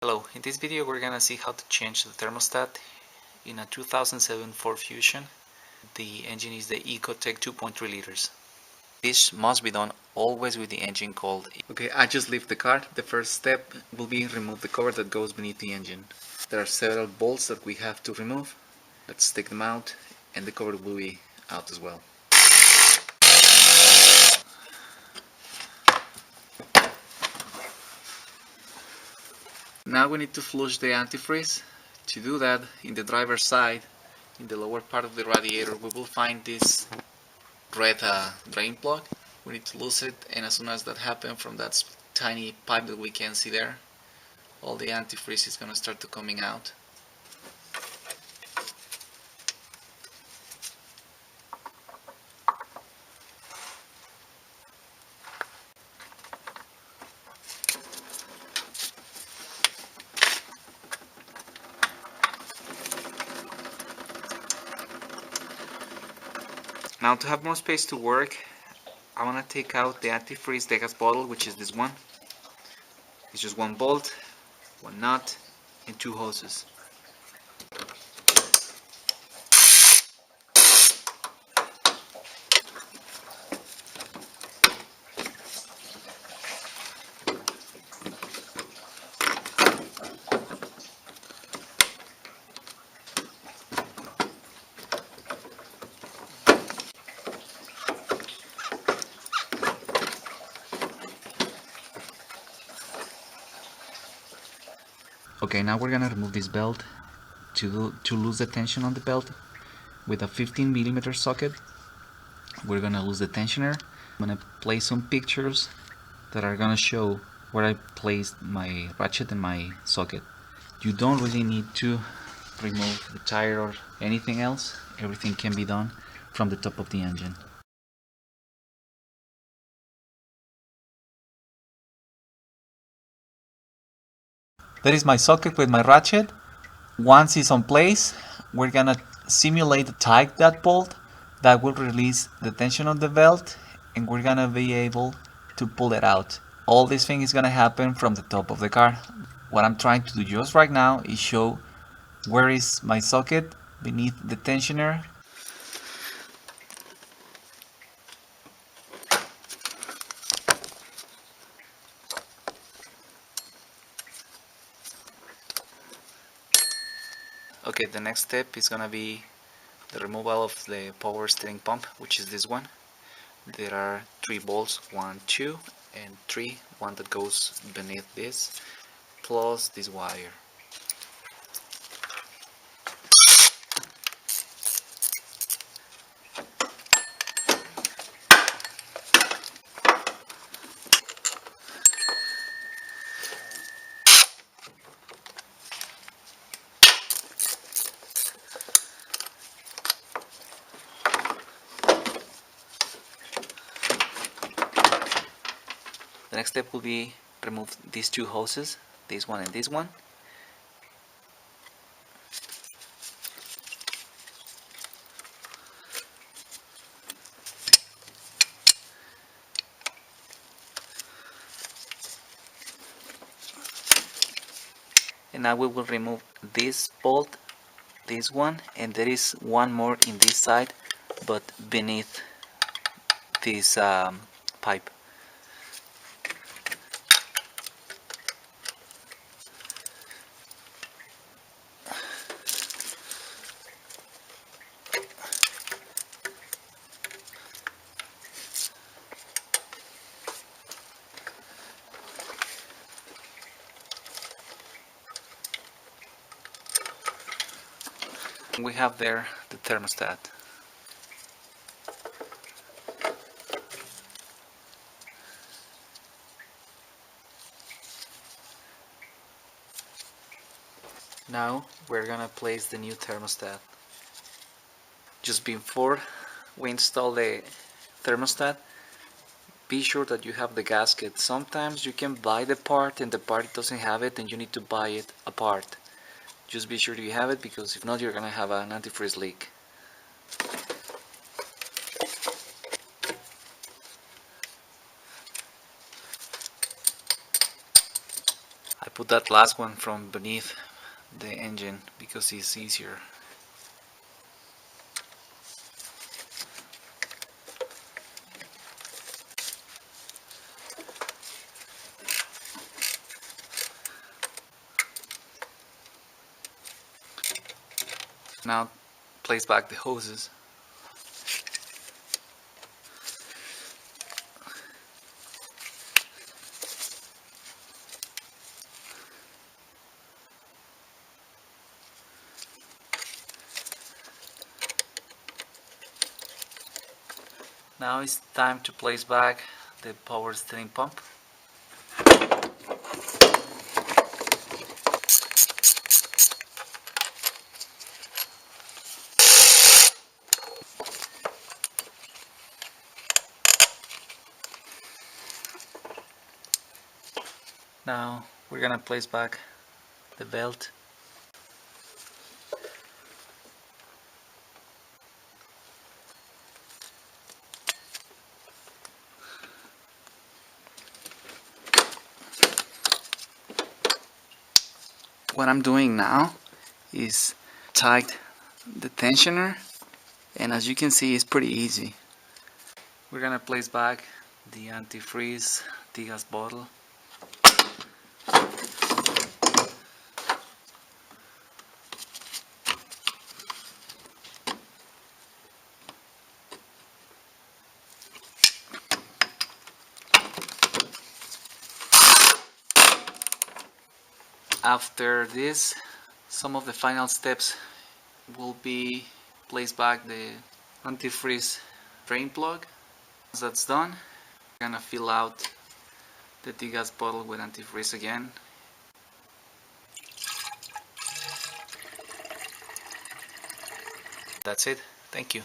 Hello, in this video we're gonna see how to change the thermostat in a 2007 Ford Fusion. The engine is the Ecotec 2.3 liters. This must be done always with the engine cold. Okay, I just left the car. The first step will be remove the cover that goes beneath the engine. There are several bolts that we have to remove. Let's take them out, and the cover will be out as well. Now we need to flush the antifreeze. To do that, in the driver's side, in the lower part of the radiator, we will find this red drain plug. We need to lose it, and as soon as that happens, from that tiny pipe that we can see there, all the antifreeze is going to start to coming out. Now, to have more space to work, I want to take out the antifreeze degas bottle, which is this one. It's just one bolt, one nut, and two hoses. Okay, now we're gonna remove this belt. To lose the tension on the belt, with a 15mm socket, we're gonna lose the tensioner. I'm gonna place some pictures that are gonna show where I placed my ratchet and my socket. You don't really need to remove the tire or anything else. Everything can be done from the top of the engine. That is my socket with my ratchet. Once it's on place, we're gonna simulate to tighten that bolt. That will release the tension on the belt, and we're gonna be able to pull it out. All this thing is gonna happen from the top of the car. What I'm trying to do just right now is show where is my socket beneath the tensioner. Okay, the next step is gonna be the removal of the power steering pump, which is this one. There are 3 bolts, 1, 2, and 3, one that goes beneath this, plus this wire. The next step will be remove these 2 hoses, this one and this one. And now we will remove this bolt, this one, and there is one more in this side, but beneath this pipe. We have there the thermostat. Now we're gonna place the new thermostat. Just before we install the thermostat, be sure that you have the gasket. Sometimes you can buy the part and the part doesn't have it and you need to buy it apart. Just be sure you have it, because if not, you're gonna have an antifreeze leak. I put that last one from beneath the engine because it's easier. Now place back the hoses. Now it's time to place back the power steering pump. Now we're gonna place back the belt. What I'm doing now is tight the tensioner, and as you can see it's pretty easy. We're gonna place back the antifreeze gas bottle. After this, some of the final steps will be place back the antifreeze drain plug. Once that's done, we're gonna fill out the gas bottle with antifreeze again. That's it. Thank you.